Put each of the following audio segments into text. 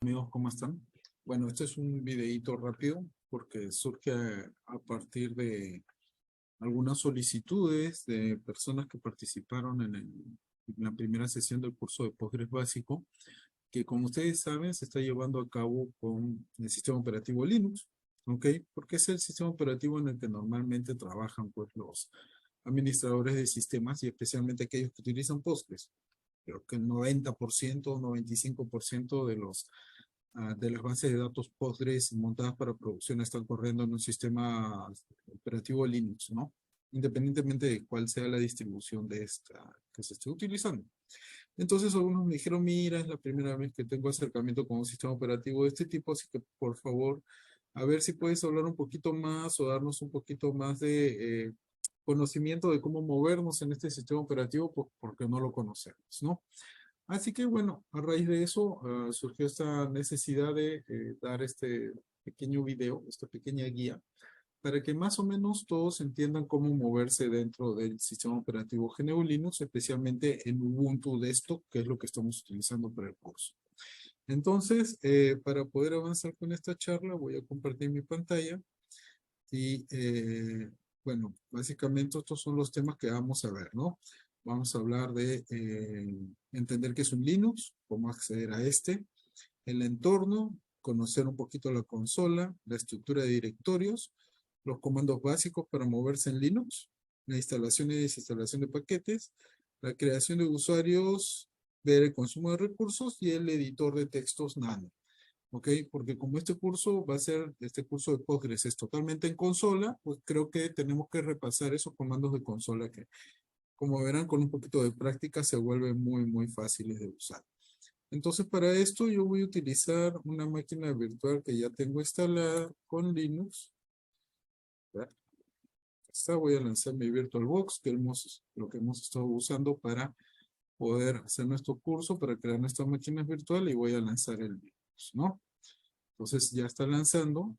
Amigos, ¿cómo están? Bueno, este es un videíto rápido porque surge a partir de algunas solicitudes de personas que participaron en la primera sesión del curso de Postgres básico, que como ustedes saben se está llevando a cabo con el sistema operativo Linux, ¿ok? Porque es el sistema operativo en el que normalmente trabajan pues, los administradores de sistemas y especialmente aquellos que utilizan Postgres. Creo que el 90% o 95% de las bases de datos Postgres montadas para producción están corriendo en un sistema operativo Linux, ¿no? Independientemente de cuál sea la distribución de esta que se esté utilizando. Entonces algunos me dijeron, mira, es la primera vez que tengo acercamiento con un sistema operativo de este tipo, así que por favor, a ver si puedes hablar un poquito más o darnos un poquito más de conocimiento de cómo movernos en este sistema operativo, pues porque no lo conocemos, ¿no? Así que bueno, a raíz de eso surgió esta necesidad de dar este pequeño video, esta pequeña guía, para que más o menos todos entiendan cómo moverse dentro del sistema operativo GNU Linux, especialmente en Ubuntu Desktop, que es lo que estamos utilizando para el curso. Entonces, para poder avanzar con esta charla, voy a compartir mi pantalla y bueno, básicamente estos son los temas que vamos a ver, ¿no? Vamos a hablar de entender qué es un Linux, cómo acceder a este, el entorno, conocer un poquito la consola, la estructura de directorios, los comandos básicos para moverse en Linux, la instalación y desinstalación de paquetes, la creación de usuarios, ver el consumo de recursos y el editor de textos Nano. ¿Ok? Porque como este curso va a ser, este curso de Postgres es totalmente en consola, pues creo que tenemos que repasar esos comandos de consola que, como verán, con un poquito de práctica se vuelven muy fáciles de usar. Entonces, para esto yo voy a utilizar una máquina virtual que ya tengo instalada con Linux. ¿Verdad? Esta voy a lanzar mi VirtualBox, que lo que hemos estado usando para poder hacer nuestro curso, para crear nuestra máquina virtual y voy a lanzar el Linux, ¿no? Entonces ya está lanzando.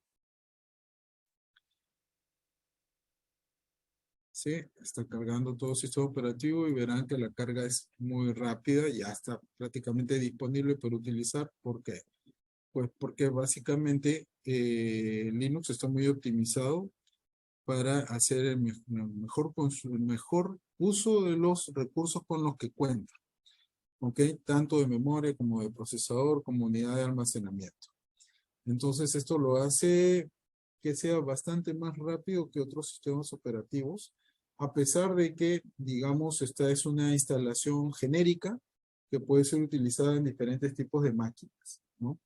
Sí, está cargando todo el sistema operativo y verán que la carga es muy rápida, ya está prácticamente disponible para utilizar. ¿Por qué? Pues porque básicamente Linux está muy optimizado para hacer el mejor uso de los recursos con los que cuenta, ¿ok? Tanto de memoria como de procesador, como unidad de almacenamiento. Entonces esto lo hace que sea bastante más rápido que otros sistemas operativos, a pesar de que, digamos, esta es una instalación genérica que puede ser utilizada en diferentes tipos de máquinas, ¿no?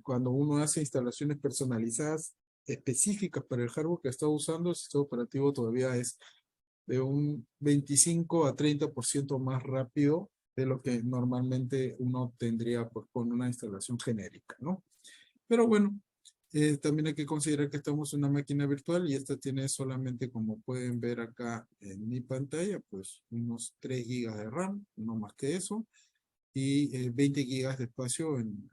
Cuando uno hace instalaciones personalizadas específicas para el hardware que está usando, el sistema operativo todavía es de un 25 a 30% más rápido de lo que normalmente uno tendría pues, con una instalación genérica, ¿no? Pero bueno, también hay que considerar que estamos en una máquina virtual y esta tiene solamente, como pueden ver acá en mi pantalla, pues unos 3 gigas de RAM, no más que eso, y 20 gigas de espacio en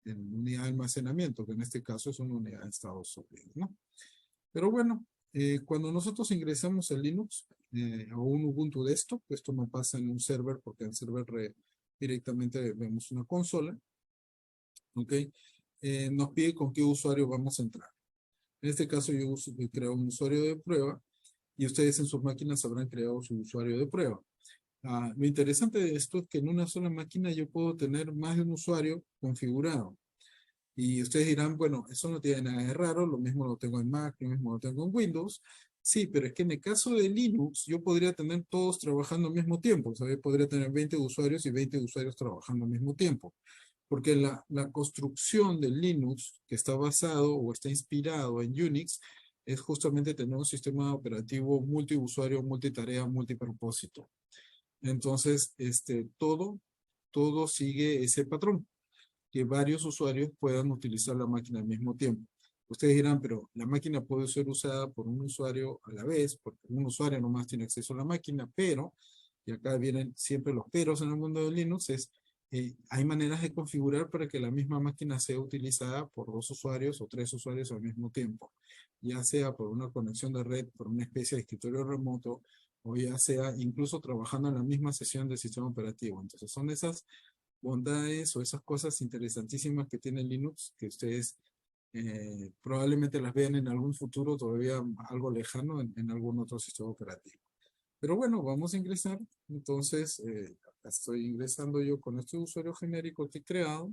unidad de almacenamiento, que en este caso es una unidad de estado sólido, ¿no? Pero bueno, cuando nosotros ingresamos a Linux o un Ubuntu desktop, esto no pasa en un server porque en el server directamente vemos una consola, ¿ok? Nos pide con qué usuario vamos a entrar. En este caso yo creo un usuario de prueba y ustedes en sus máquinas habrán creado su usuario de prueba. Lo interesante de esto es que en una sola máquina yo puedo tener más de un usuario configurado. Y ustedes dirán, bueno, eso no tiene nada de raro, lo mismo lo tengo en Mac, lo mismo lo tengo en Windows. Sí, pero es que en el caso de Linux, yo podría tener todos trabajando al mismo tiempo. O sea, yo podría tener 20 usuarios y 20 usuarios trabajando al mismo tiempo. Porque la construcción de Linux, que está basado o está inspirado en Unix, es justamente tener un sistema operativo multiusuario, multitarea, multipropósito. Entonces, todo sigue ese patrón que varios usuarios puedan utilizar la máquina al mismo tiempo. Ustedes dirán, pero la máquina puede ser usada por un usuario a la vez, porque un usuario nomás tiene acceso a la máquina, pero, y acá vienen siempre los peros en el mundo de Linux, hay maneras de configurar para que la misma máquina sea utilizada por 2 usuarios o 3 usuarios al mismo tiempo, ya sea por una conexión de red, por una especie de escritorio remoto, o ya sea incluso trabajando en la misma sesión del sistema operativo. Entonces son esas bondades o esas cosas interesantísimas que tiene Linux, que ustedes probablemente las vean en algún futuro todavía algo lejano en algún otro sistema operativo. Pero bueno, vamos a ingresar. Entonces, acá estoy ingresando yo con este usuario genérico que he creado.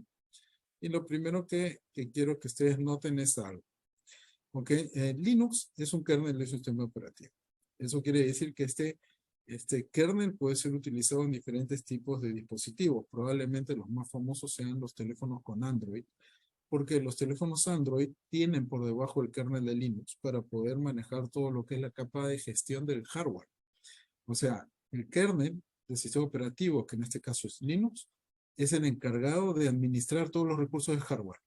Y lo primero que quiero que ustedes noten es algo. ¿Ok? Linux es un kernel de sistema operativo. Eso quiere decir que este kernel puede ser utilizado en diferentes tipos de dispositivos. Probablemente los más famosos sean los teléfonos con Android, porque los teléfonos Android tienen por debajo el kernel de Linux para poder manejar todo lo que es la capa de gestión del hardware. O sea, el kernel del sistema operativo, que en este caso es Linux, es el encargado de administrar todos los recursos del hardware.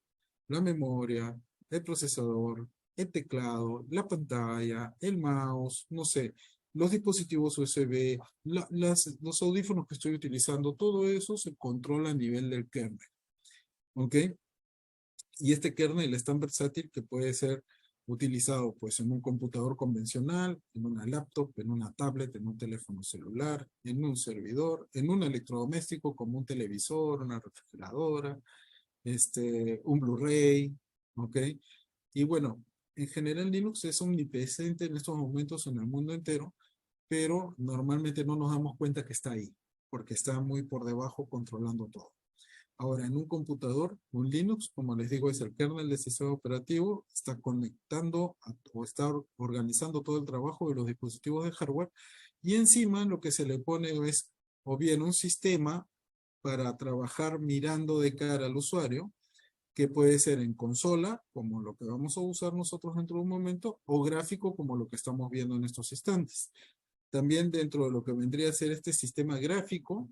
La memoria, el procesador, el teclado, la pantalla, el mouse, no sé, los dispositivos USB, los audífonos que estoy utilizando, todo eso se controla a nivel del kernel. ¿Ok? Y este kernel es tan versátil que puede ser utilizado pues en un computador convencional, en una laptop, en una tablet, en un teléfono celular, en un servidor, en un electrodoméstico como un televisor, una refrigeradora, un Blu-ray, ¿ok? Y bueno, en general Linux es omnipresente en estos momentos en el mundo entero, pero normalmente no nos damos cuenta que está ahí, porque está muy por debajo controlando todo. Ahora, en un computador, un Linux, como les digo, es el kernel del sistema operativo, está conectando o está organizando todo el trabajo de los dispositivos de hardware, y encima lo que se le pone es o bien un sistema para trabajar mirando de cara al usuario, que puede ser en consola, como lo que vamos a usar nosotros dentro de un momento, o gráfico, como lo que estamos viendo en estos instantes. También dentro de lo que vendría a ser este sistema gráfico,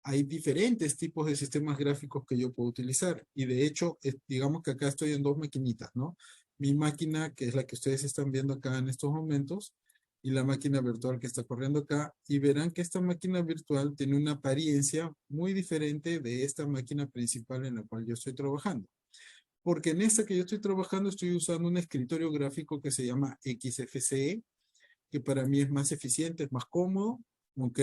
hay diferentes tipos de sistemas gráficos que yo puedo utilizar. Y de hecho, digamos que acá estoy en dos maquinitas, ¿no? Mi máquina, que es la que ustedes están viendo acá en estos momentos, y la máquina virtual que está corriendo acá. Y verán que esta máquina virtual tiene una apariencia muy diferente de esta máquina principal en la cual yo estoy trabajando. Porque en esta que yo estoy trabajando estoy usando un escritorio gráfico que se llama XFCE, que para mí es más eficiente, es más cómodo, ¿ok?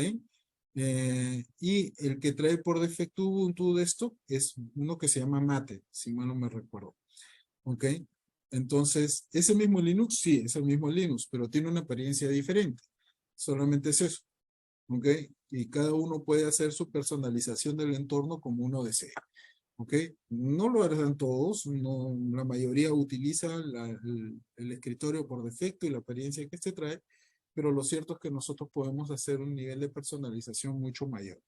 Y el que trae por defecto Ubuntu Desktop es uno que se llama Mate, si mal no me recuerdo, ¿ok? Entonces, ¿ese mismo Linux? Sí, es el mismo Linux, pero tiene una apariencia diferente. Solamente es eso, ¿ok? Y cada uno puede hacer su personalización del entorno como uno desee. ¿Ok? No lo harán todos, no, la mayoría utiliza el escritorio por defecto y la apariencia que este trae, pero lo cierto es que nosotros podemos hacer un nivel de personalización mucho mayor,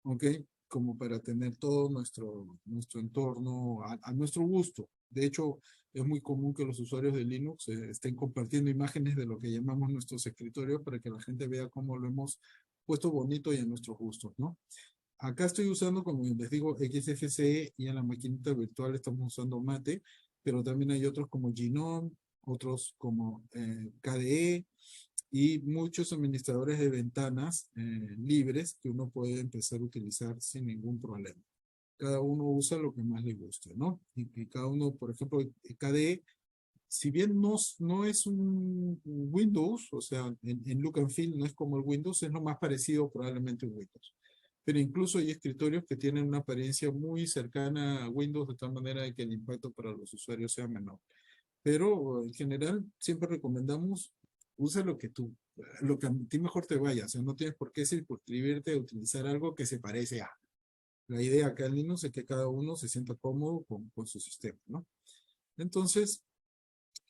¿ok? Como para tener todo nuestro entorno a nuestro gusto. De hecho, es muy común que los usuarios de Linux estén compartiendo imágenes de lo que llamamos nuestros escritorios para que la gente vea cómo lo hemos puesto bonito y a nuestros gustos, ¿no? Acá estoy usando, como les digo, XFCE, y en la maquinita virtual estamos usando Mate, pero también hay otros como Gnome, otros como KDE y muchos administradores de ventanas libres que uno puede empezar a utilizar sin ningún problema. Cada uno usa lo que más le guste, ¿no? Y cada uno, por ejemplo, KDE, si bien no es un Windows, o sea, en look and feel no es como el Windows, es lo más parecido probablemente a un Windows. Pero incluso hay escritorios que tienen una apariencia muy cercana a Windows, de tal manera de que el impacto para los usuarios sea menor. Pero en general siempre recomendamos, usa lo que a ti mejor te vaya. O sea, no tienes por qué circunscribirte a utilizar algo que se parece a. La idea acá en Linux es que cada uno se sienta cómodo con su sistema, ¿no? Entonces,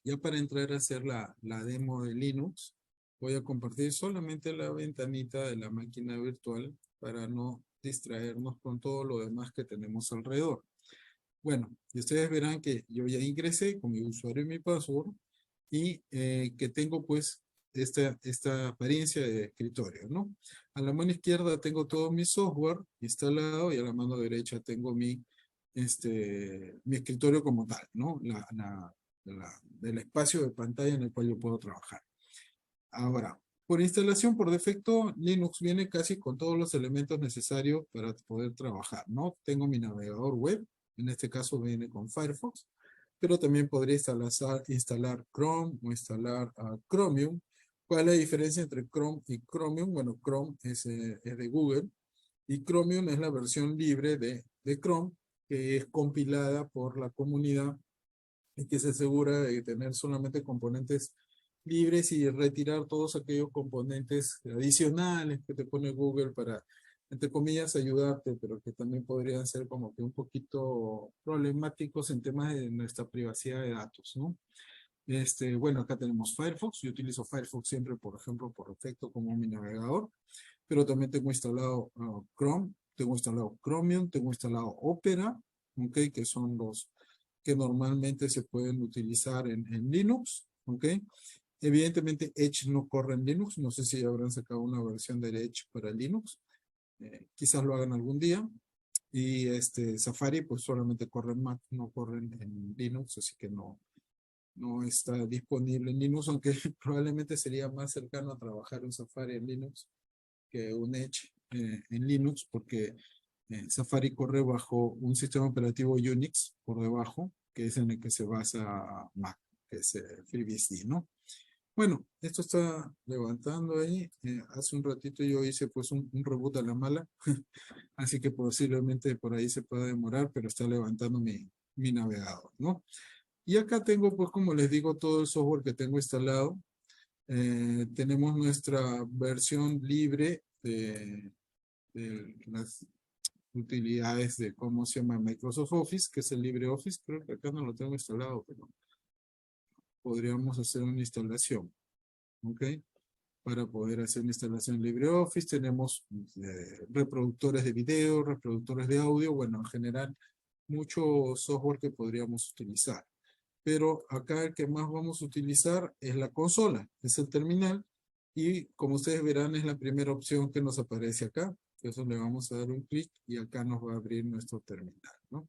ya para entrar a hacer la demo de Linux, voy a compartir solamente la ventanita de la máquina virtual para no distraernos con todo lo demás que tenemos alrededor. Bueno, y ustedes verán que yo ya ingresé con mi usuario y mi password y que tengo pues esta apariencia de escritorio, ¿no? A la mano izquierda tengo todo mi software instalado y a la mano derecha tengo mi escritorio como tal, ¿no? Del espacio de pantalla en el cual yo puedo trabajar. Ahora, por instalación, por defecto, Linux viene casi con todos los elementos necesarios para poder trabajar, ¿no? Tengo mi navegador web, en este caso viene con Firefox, pero también podría instalar Chrome o instalar Chromium. ¿Cuál es la diferencia entre Chrome y Chromium? Bueno, Chrome es de Google Y Chromium es la versión libre de Chrome, que es compilada por la comunidad y que se asegura de tener solamente componentes libres y retirar todos aquellos componentes adicionales que te pone Google para, entre comillas, ayudarte, pero que también podrían ser como que un poquito problemáticos en temas de nuestra privacidad de datos, ¿no? Bueno, acá tenemos Firefox. Yo utilizo Firefox siempre, por ejemplo, por defecto como mi navegador, pero también tengo instalado Chrome, tengo instalado Chromium, tengo instalado Opera, ¿ok? Que son los que normalmente se pueden utilizar en Linux, ¿ok? Evidentemente Edge no corre en Linux, no sé si habrán sacado una versión de Edge para Linux, quizás lo hagan algún día. Y Safari pues solamente corre en Mac, no corre en Linux, así que no está disponible en Linux, aunque probablemente sería más cercano a trabajar un Safari en Linux que un Edge en Linux, porque Safari corre bajo un sistema operativo Unix por debajo, que es en el que se basa Mac, que es FreeBSD, ¿no? Bueno, esto está levantando ahí. Hace un ratito yo hice pues un reboot a la mala, así que posiblemente por ahí se pueda demorar, pero está levantando mi navegador, ¿no? Y acá tengo pues como les digo todo el software que tengo instalado. Tenemos nuestra versión libre de las utilidades de cómo se llama Microsoft Office, que es el LibreOffice. Creo que acá no lo tengo instalado, pero podríamos hacer una instalación, ¿ok? Para poder hacer una instalación en LibreOffice tenemos reproductores de video, reproductores de audio, bueno, en general, mucho software que podríamos utilizar. Pero acá el que más vamos a utilizar es la consola, es el terminal, y como ustedes verán es la primera opción que nos aparece acá. Eso le vamos a dar un clic y acá nos va a abrir nuestro terminal, ¿no?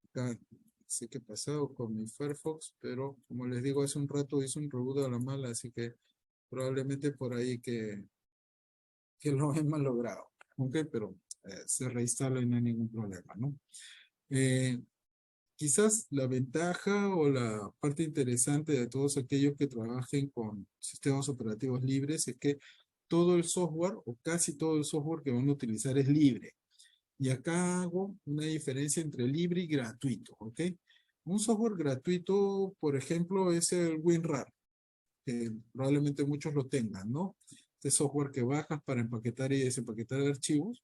Acá sé que he pasado con mi Firefox, pero como les digo, hace un rato hice un reboot a la mala, así que probablemente por ahí que lo he malogrado, ¿ok? Pero se reinstala y no hay ningún problema, ¿no? Eh, Quizás la ventaja o la parte interesante de todos aquellos que trabajen con sistemas operativos libres es que todo el software o casi todo el software que van a utilizar es libre. Y acá hago una diferencia entre libre y gratuito, ¿ok? Un software gratuito, por ejemplo, es el WinRAR, que probablemente muchos lo tengan, ¿no? Este software que bajas para empaquetar y desempaquetar archivos,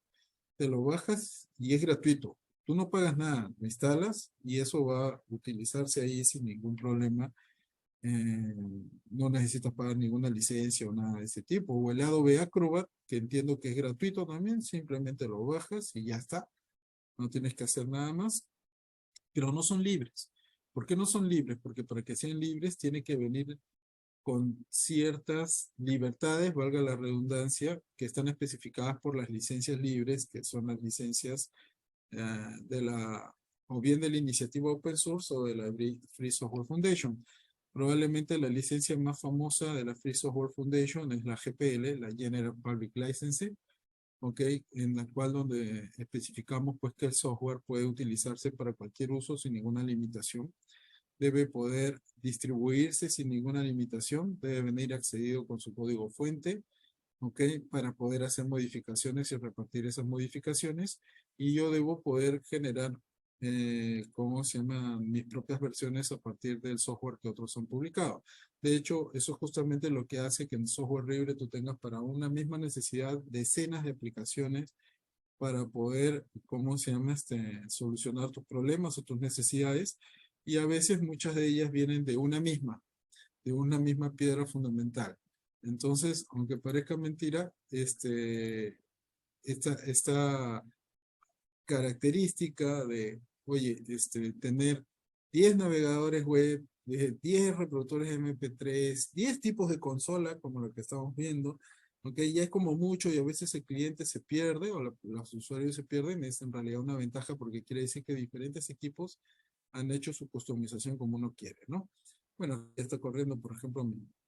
te lo bajas y es gratuito. Tú no pagas nada, lo instalas y eso va a utilizarse ahí sin ningún problema. Eh, no necesitas pagar ninguna licencia o nada de ese tipo. O el Adobe Acrobat, que entiendo que es gratuito también, simplemente lo bajas y ya está. No tienes que hacer nada más, pero no son libres. ¿Por qué no son libres? Porque para que sean libres tiene que venir con ciertas libertades, valga la redundancia, que están especificadas por las licencias libres, que son las licencias de la, o bien de la iniciativa Open Source o de la Free Software Foundation. Probablemente la licencia más famosa de la Free Software Foundation es la GPL, la General Public License, ¿ok? En la cual donde especificamos pues que el software puede utilizarse para cualquier uso sin ninguna limitación. Debe poder distribuirse sin ninguna limitación, debe venir accedido con su código fuente, ¿ok? Para poder hacer modificaciones y repartir esas modificaciones. Y yo debo poder generar, ¿cómo se llama? Mis propias versiones a partir del software que otros han publicado. De hecho, eso es justamente lo que hace que en software libre tú tengas para una misma necesidad decenas de aplicaciones para poder, ¿cómo se llama? Solucionar tus problemas o tus necesidades. Y a veces muchas de ellas vienen de una misma piedra fundamental. Entonces, aunque parezca mentira, esta característica de, oye, tener 10 navegadores web, 10 reproductores MP3, 10 tipos de consola, como lo que estamos viendo, aunque ya es como mucho y a veces el cliente se pierde o los usuarios se pierden, es en realidad una ventaja porque quiere decir que diferentes equipos han hecho su customización como uno quiere, ¿no? Bueno, ya está corriendo, por ejemplo,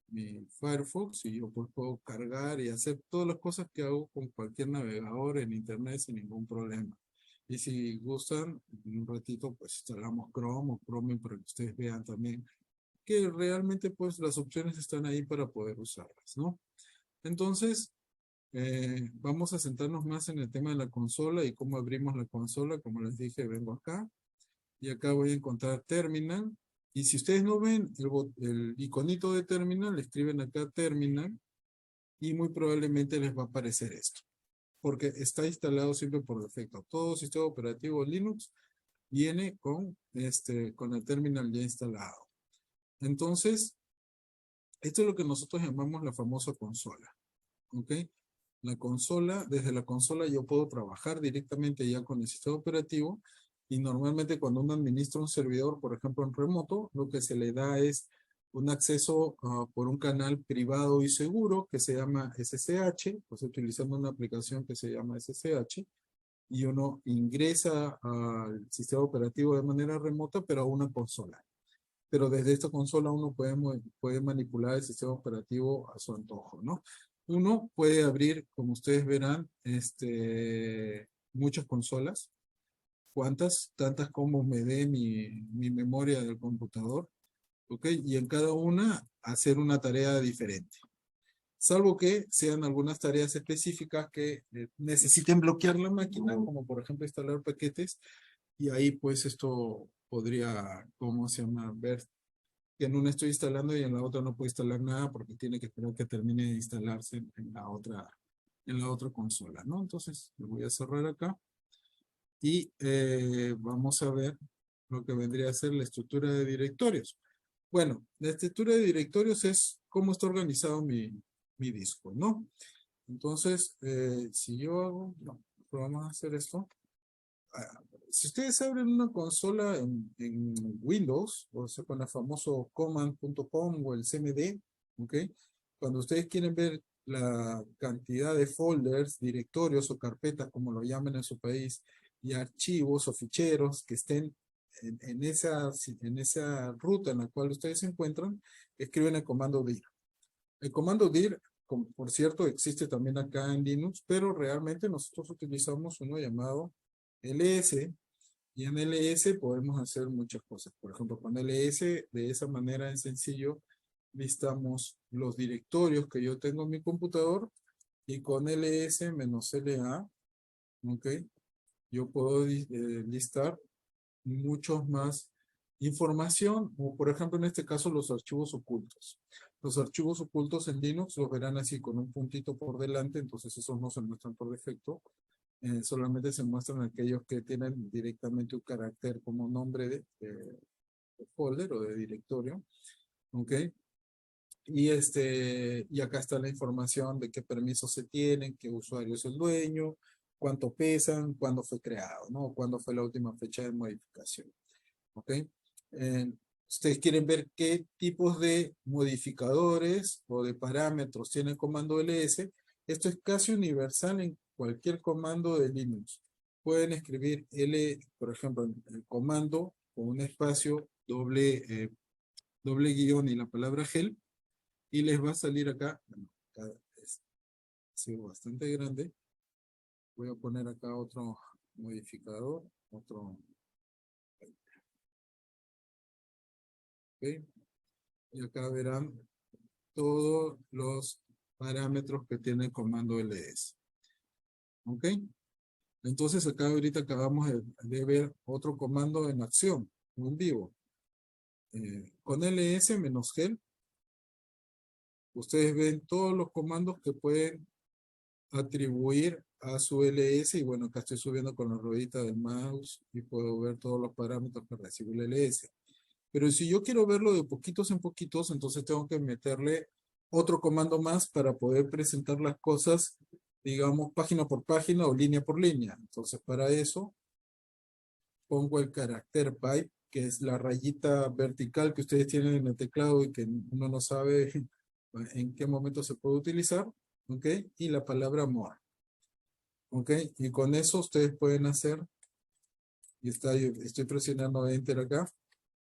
mi Firefox y yo pues puedo cargar y hacer todas las cosas que hago con cualquier navegador en internet sin ningún problema. Y si gustan, en un ratito pues instalamos Chrome o Chrome para que ustedes vean también que realmente pues las opciones están ahí para poder usarlas, ¿no? Entonces, vamos a centrarnos más en el tema de la consola y cómo abrimos la consola. Como les dije, vengo acá y acá voy a encontrar terminal. Y si ustedes no ven el iconito de terminal, escriben acá terminal y muy probablemente les va a aparecer esto, porque está instalado siempre por defecto. Todo sistema operativo Linux viene con el terminal ya instalado. Entonces, esto es lo que nosotros llamamos la famosa consola. ¿Ok? La consola, desde la consola yo puedo trabajar directamente ya con el sistema operativo y normalmente cuando uno administra un servidor, por ejemplo en remoto, lo que se le da es un acceso por un canal privado y seguro que se llama SSH, pues utilizando una aplicación que se llama SSH, y uno ingresa al sistema operativo de manera remota, pero a una consola. Pero desde esta consola uno puede manipular el sistema operativo a su antojo, ¿no? Uno puede abrir, como ustedes verán, muchas consolas. ¿Cuántas? Tantas como me dé mi memoria del computador. ¿Ok? Y en cada una hacer una tarea diferente. Salvo que sean algunas tareas específicas que necesiten bloquear la máquina, como por ejemplo instalar paquetes. Y ahí pues esto podría, ¿cómo se llama? Ver que en una estoy instalando y en la otra no puedo instalar nada porque tiene que esperar que termine de instalarse en la otra consola, ¿no? Entonces, lo voy a cerrar acá y vamos a ver lo que vendría a ser la estructura de directorios. Bueno, la estructura de directorios es cómo está organizado mi disco, ¿no? Entonces, si yo hago, no, vamos a hacer esto. Si ustedes abren una consola en Windows, o sea, con el famoso command.com o el cmd, ¿ok? Cuando ustedes quieren ver la cantidad de folders, directorios o carpetas, como lo llaman en su país, y archivos o ficheros que estén en esa ruta en la cual ustedes se encuentran, escriben el comando dir. El comando dir, por cierto, existe también acá en Linux, pero realmente nosotros utilizamos uno llamado ls, y en ls podemos hacer muchas cosas. Por ejemplo, con ls, de esa manera en sencillo, listamos los directorios que yo tengo en mi computador, y con ls-la, ¿ok? Yo puedo listar muchos más información, o por ejemplo en este caso los archivos ocultos. Los archivos ocultos en Linux los verán así con un puntito por delante, entonces esos no se muestran por defecto. Solamente se muestran aquellos que tienen directamente un carácter como nombre de folder o de directorio. ¿Ok? Y acá está la información de qué permisos se tienen, qué usuario es el dueño, cuánto pesan, cuándo fue creado, ¿no? Cuándo fue la última fecha de modificación. ¿Ok? Eh, Ustedes quieren ver qué tipos de modificadores o de parámetros tiene el comando ls. Esto es casi universal en cualquier comando de Linux. Pueden escribir por ejemplo, el comando con un espacio doble guión y la palabra help, y les va a salir acá. Bueno, acá ha sido bastante grande. Voy a poner acá otro modificador, otro. ¿Ok? Y acá verán todos los parámetros que tiene el comando ls. ¿Ok? Entonces acá ahorita acabamos de ver otro comando en acción, en vivo. Con ls-help, ustedes ven todos los comandos que pueden atribuir a su ls. Y bueno, acá estoy subiendo con la ruedita del mouse y puedo ver todos los parámetros que recibe el ls. Pero si yo quiero verlo de poquitos en poquitos, entonces tengo que meterle otro comando más para poder presentar las cosas, digamos, página por página o línea por línea. Entonces, para eso, pongo el carácter pipe, que es la rayita vertical que ustedes tienen en el teclado y que uno no sabe en qué momento se puede utilizar. ¿Ok? Y la palabra more. ¿Ok? Y con eso ustedes pueden hacer, y estoy presionando Enter acá,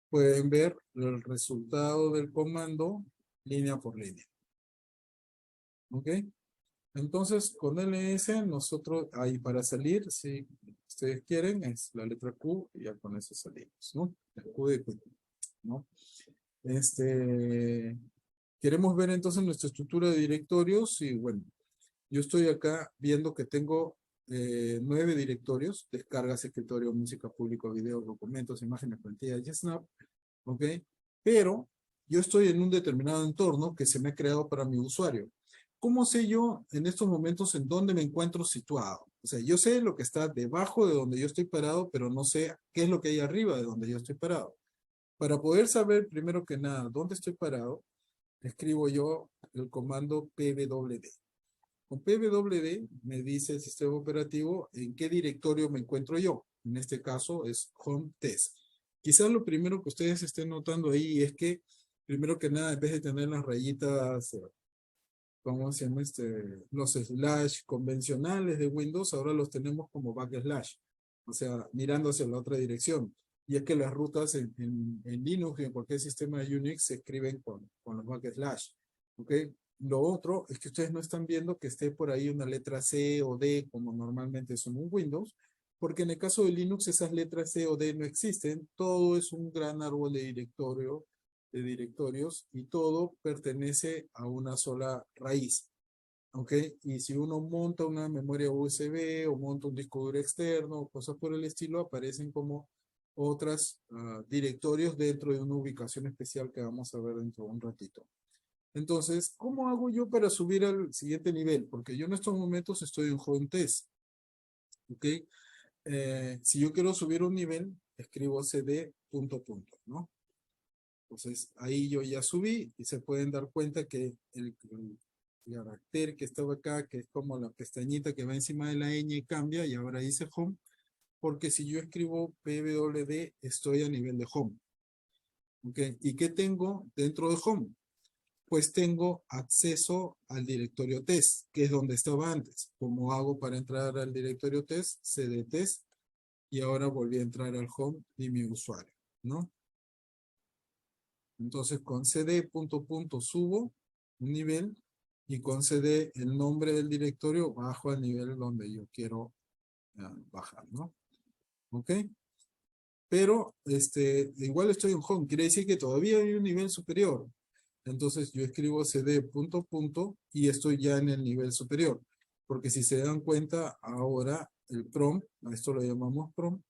pueden ver el resultado del comando línea por línea. ¿Ok? Entonces, con ls, nosotros, ahí para salir, si ustedes quieren, es la letra Q, y ya con eso salimos, ¿no? El Q de Q, ¿no? Queremos ver entonces nuestra estructura de directorios, y bueno, yo estoy acá viendo que tengo 9 directorios: descargas, escritorio, música, público, videos, documentos, imágenes, plantillas y Snap, ¿ok? Pero yo estoy en un determinado entorno que se me ha creado para mi usuario. ¿Cómo sé yo en estos momentos en dónde me encuentro situado? O sea, yo sé lo que está debajo de donde yo estoy parado, pero no sé qué es lo que hay arriba de donde yo estoy parado. Para poder saber, primero que nada, dónde estoy parado, escribo yo el comando pwd. Con pwd me dice el sistema operativo en qué directorio me encuentro yo. En este caso es home test. Quizás lo primero que ustedes estén notando ahí es que, primero que nada, en vez de tener las rayitas, ¿cómo se llama? Los slash convencionales de Windows, ahora los tenemos como backslash. O sea, mirando hacia la otra dirección. Y es que las rutas en Linux y en cualquier sistema de Unix se escriben con los backslash. ¿Ok? Lo otro es que ustedes no están viendo que esté por ahí una letra C o D como normalmente son en Windows, porque en el caso de Linux esas letras C o D no existen. Todo es un gran árbol de directorios y todo pertenece a una sola raíz. ¿Ok? Y si uno monta una memoria USB o monta un disco duro externo, cosas por el estilo, aparecen como otras directorios dentro de una ubicación especial que vamos a ver dentro de un ratito. Entonces, ¿cómo hago yo para subir al siguiente nivel? Porque yo en estos momentos estoy en Home Test. ¿Ok? Si yo quiero subir un nivel, escribo cd punto punto, ¿no? Entonces, ahí yo ya subí y se pueden dar cuenta que el carácter que estaba acá, que es como la pestañita que va encima de la ñ, cambia y ahora dice Home, porque si yo escribo pwd, estoy a nivel de Home. ¿Ok? ¿Y qué tengo dentro de Home? Pues tengo acceso al directorio test, que es donde estaba antes. ¿Cómo hago para entrar al directorio test? Cd test, y ahora volví a entrar al Home y mi usuario, ¿no? Entonces con cd punto punto subo un nivel y con cd el nombre del directorio bajo al nivel donde yo quiero bajar, ¿no? ¿Ok? Pero igual estoy en home, quiere decir que todavía hay un nivel superior. Entonces yo escribo cd punto punto y estoy ya en el nivel superior. Porque si se dan cuenta, ahora el prompt, a esto lo llamamos prompt,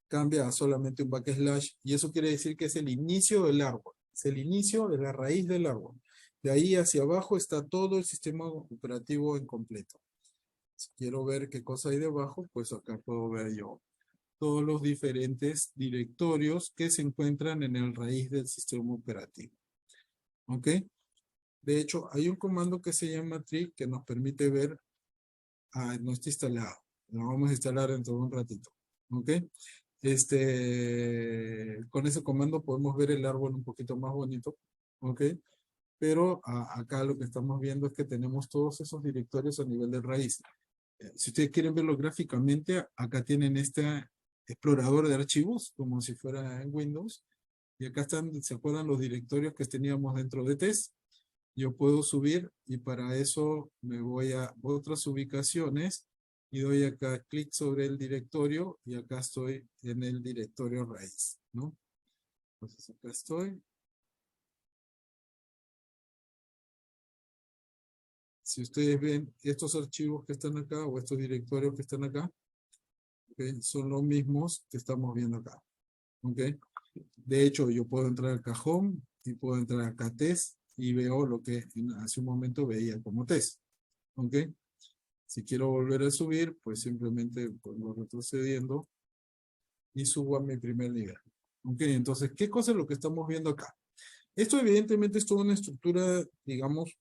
cambia a solamente un backslash, y eso quiere decir que es el inicio del árbol, es el inicio de la raíz del árbol. De ahí hacia abajo está todo el sistema operativo en completo. Si quiero ver qué cosa hay debajo, pues acá puedo ver yo todos los diferentes directorios que se encuentran en el raíz del sistema operativo. ¿Ok? De hecho, hay un comando que se llama tree que nos permite ver, no está instalado, lo vamos a instalar dentro de un ratito. ¿Ok? Con ese comando podemos ver el árbol un poquito más bonito, ¿ok? Pero acá lo que estamos viendo es que tenemos todos esos directorios a nivel de raíz. Si ustedes quieren verlo gráficamente, acá tienen este explorador de archivos, como si fuera en Windows, y acá están, ¿se acuerdan los directorios que teníamos dentro de test? Yo puedo subir y para eso me voy a otras ubicaciones y doy acá clic sobre el directorio y acá estoy en el directorio raíz, ¿no? Entonces acá estoy. Si ustedes ven estos archivos que están acá o estos directorios que están acá, ¿okay? Son los mismos que estamos viendo acá. ¿Okay? De hecho, yo puedo entrar al cajón y puedo entrar acá test y veo lo que hace un momento veía como test. ¿Ok? Si quiero volver a subir, pues simplemente vuelvo retrocediendo y subo a mi primer nivel. ¿Ok? Entonces, ¿qué cosa es lo que estamos viendo acá? Esto evidentemente es toda una estructura, digamos,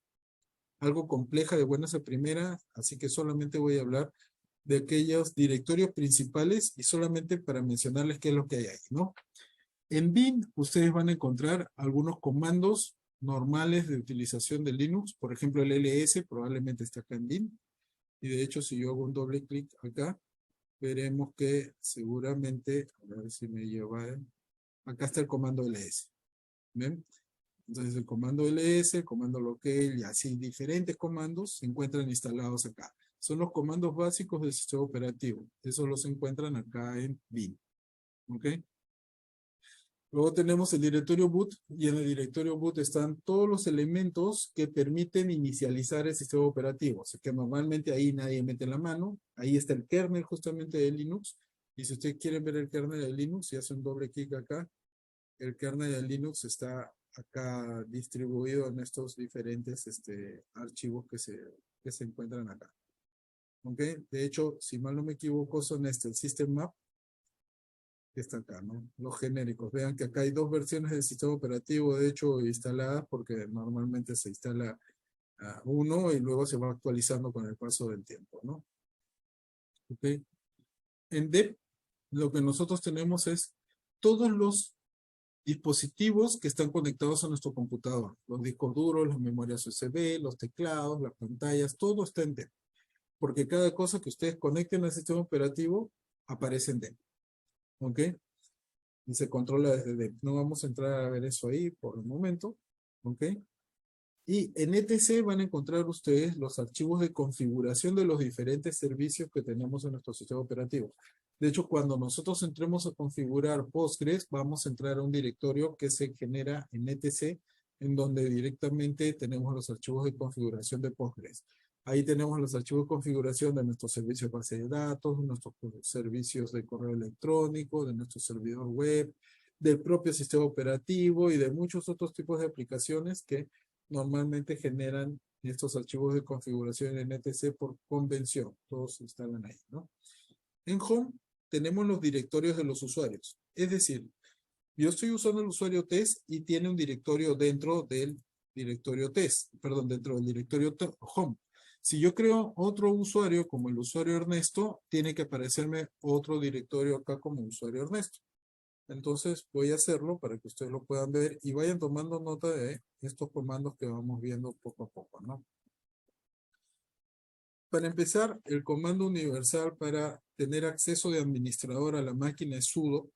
algo compleja de buenas a primera, así que solamente voy a hablar de aquellos directorios principales y solamente para mencionarles qué es lo que hay ahí, ¿no? En bin ustedes van a encontrar algunos comandos normales de utilización de Linux, por ejemplo el ls probablemente esté acá en bin, y de hecho si yo hago un doble clic acá, veremos que seguramente, a ver si me lleva, acá está el comando ls, ¿ven? Entonces el comando ls, el comando locale y así diferentes comandos se encuentran instalados acá. Son los comandos básicos del sistema operativo. Eso los encuentran acá en bin. ¿Ok? Luego tenemos el directorio boot y en el directorio boot están todos los elementos que permiten inicializar el sistema operativo. Así que normalmente ahí nadie mete la mano. Ahí está el kernel justamente de Linux. Y si ustedes quieren ver el kernel de Linux y hacen un doble clic acá, el kernel de Linux está acá distribuido en estos diferentes archivos que se encuentran acá. ¿Ok? De hecho, si mal no me equivoco, son el System Map que está acá, ¿no? Los genéricos. Vean que acá hay dos versiones del sistema operativo, de hecho, instaladas, porque normalmente se instala uno y luego se va actualizando con el paso del tiempo, ¿no? ¿Ok? En DEP, lo que nosotros tenemos es todos los dispositivos que están conectados a nuestro computador. Los discos duros, las memorias USB, los teclados, las pantallas, todo está en DEP. Porque cada cosa que ustedes conecten al sistema operativo aparece en DEP. ¿Ok? Y se controla desde DEP. No vamos a entrar a ver eso ahí por el momento. ¿Ok? Y en ETC van a encontrar ustedes los archivos de configuración de los diferentes servicios que tenemos en nuestro sistema operativo. De hecho, cuando nosotros entremos a configurar Postgres, vamos a entrar a un directorio que se genera en ETC, en donde directamente tenemos los archivos de configuración de Postgres. Ahí tenemos los archivos de configuración de nuestros servicios de base de datos, de nuestros servicios de correo electrónico, de nuestro servidor web, del propio sistema operativo y de muchos otros tipos de aplicaciones que normalmente generan estos archivos de configuración en ETC por convención. Todos se instalan ahí, ¿no? En Home tenemos los directorios de los usuarios. Es decir, yo estoy usando el usuario test y tiene un directorio dentro del directorio test, perdón, dentro del directorio Home. Si yo creo otro usuario como el usuario Ernesto, tiene que aparecerme otro directorio acá como usuario Ernesto. Entonces voy a hacerlo para que ustedes lo puedan ver y vayan tomando nota de estos comandos que vamos viendo poco a poco, ¿no? Para empezar, el comando universal para tener acceso de administrador a la máquina es sudo,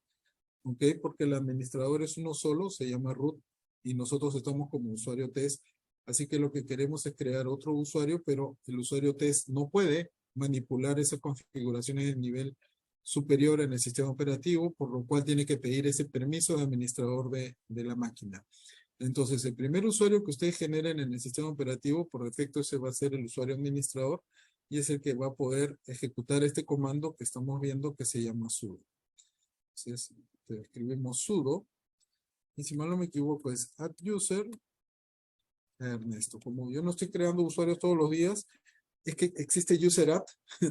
¿ok? Porque el administrador es uno solo, se llama root, y nosotros estamos como usuario test. Así que lo que queremos es crear otro usuario, pero el usuario test no puede manipular esas configuraciones de nivel superior en el sistema operativo, por lo cual tiene que pedir ese permiso de administrador de la máquina. Entonces, el primer usuario que ustedes generen en el sistema operativo, por defecto, ese va a ser el usuario administrador y es el que va a poder ejecutar este comando que estamos viendo que se llama sudo. Entonces, escribimos sudo y si mal no me equivoco es add user Ernesto. Como yo no estoy creando usuarios todos los días, es que existe user add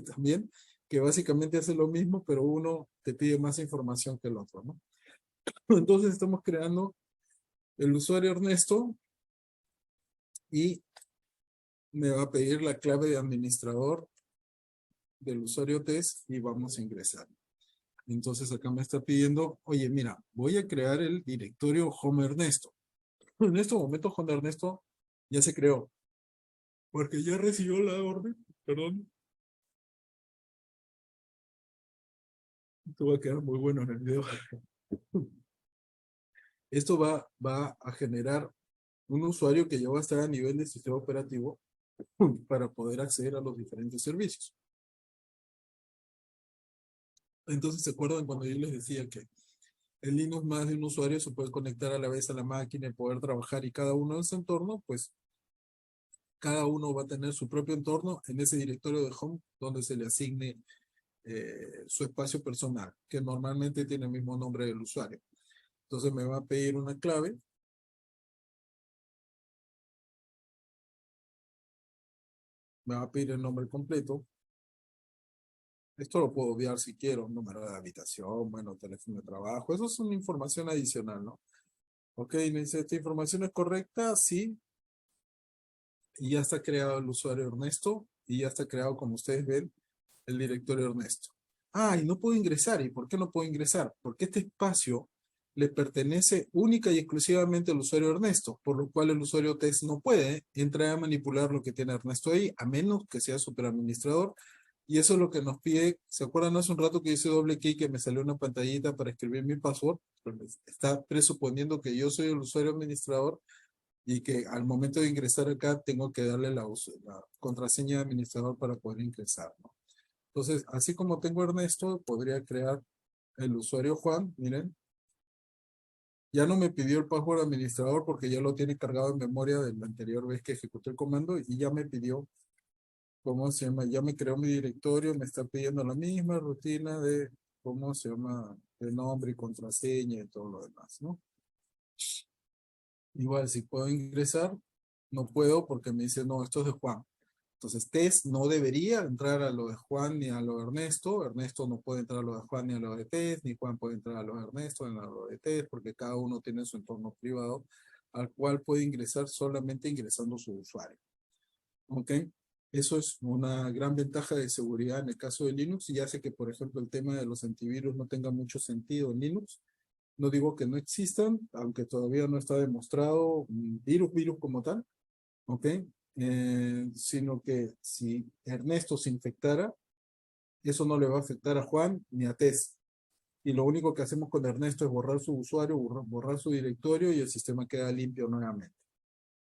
también, que básicamente hace lo mismo, pero uno te pide más información que el otro, ¿no? Entonces estamos creando el usuario Ernesto y me va a pedir la clave de administrador del usuario test y vamos a ingresar. Entonces acá me está pidiendo, oye, mira, voy a crear el directorio Home Ernesto. En este momento Home Ernesto ya se creó, porque ya recibió la orden, perdón. Esto va a quedar muy bueno en el video. Esto va a generar un usuario que ya va a estar a nivel del sistema operativo para poder acceder a los diferentes servicios. Entonces, ¿se acuerdan cuando yo les decía que en Linux más de un usuario se puede conectar a la vez a la máquina y poder trabajar y cada uno en su entorno? Pues cada uno va a tener su propio entorno en ese directorio de home donde se le asigne su espacio personal, que normalmente tiene el mismo nombre del usuario. Entonces me va a pedir una clave. Me va a pedir el nombre completo. Esto lo puedo obviar si quiero, número de habitación, bueno, teléfono de trabajo. Eso es una información adicional, ¿no? Ok, me dice, ¿esta información es correcta? Sí. Y ya está creado el usuario Ernesto. Y ya está creado, como ustedes ven, el directorio Ernesto. Ah, y no puedo ingresar. ¿Y por qué no puedo ingresar? Porque este espacio le pertenece única y exclusivamente al usuario Ernesto, por lo cual el usuario test no puede entrar a manipular lo que tiene Ernesto ahí, a menos que sea superadministrador. Y eso es lo que nos pide. ¿Se acuerdan hace un rato que hice doble clic que me salió una pantallita para escribir mi password? Está presuponiendo que yo soy el usuario administrador y que al momento de ingresar acá tengo que darle la contraseña de administrador para poder ingresar, ¿no? Entonces, así como tengo Ernesto, podría crear el usuario Juan, miren, Ya no me pidió el password administrador porque ya lo tiene cargado en memoria de la anterior vez que ejecuté el comando y ya me pidió, ¿cómo se llama? Ya me creó mi directorio, me está pidiendo la misma rutina de, ¿cómo se llama? De nombre y contraseña y todo lo demás, ¿no? Igual, si puedo ingresar, no puedo porque me dice, no, esto es de Juan. Entonces, Tess no debería entrar a lo de Juan ni a lo de Ernesto. Ernesto no puede entrar a lo de Juan ni a lo de Tess, ni Juan puede entrar a lo de Ernesto ni a lo de Tess, porque cada uno tiene su entorno privado al cual puede ingresar solamente ingresando su usuario. ¿Ok? Eso es una gran ventaja de seguridad en el caso de Linux y hace que, por ejemplo, el tema de los antivirus no tenga mucho sentido en Linux. No digo que no existan, aunque todavía no está demostrado virus como tal, ¿ok? Sino que si Ernesto se infectara, eso no le va a afectar a Juan ni a Tess. Y lo único que hacemos con Ernesto es borrar su usuario, borrar su directorio y el sistema queda limpio nuevamente.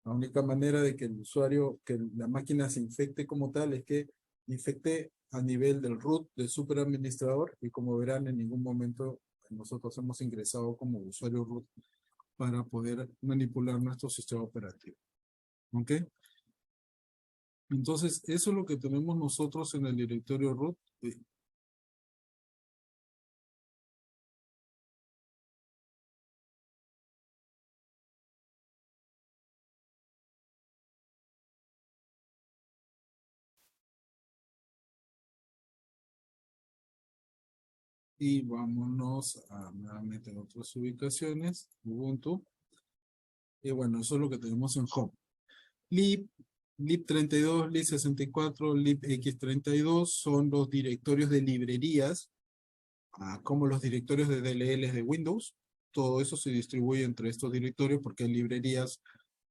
La única manera de que el usuario, que la máquina se infecte como tal es que infecte a nivel del root del superadministrador y como verán en ningún momento nosotros hemos ingresado como usuario root para poder manipular nuestro sistema operativo. ¿Ok? Entonces, eso es lo que tenemos nosotros en el directorio root. Y vámonos a nuevamente a otras ubicaciones, Ubuntu. Y bueno, eso es lo que tenemos en Home. Lib, lib32, lib64, libx32 son los directorios de librerías, como los directorios de DLLs de Windows. Todo eso se distribuye entre estos directorios porque hay librerías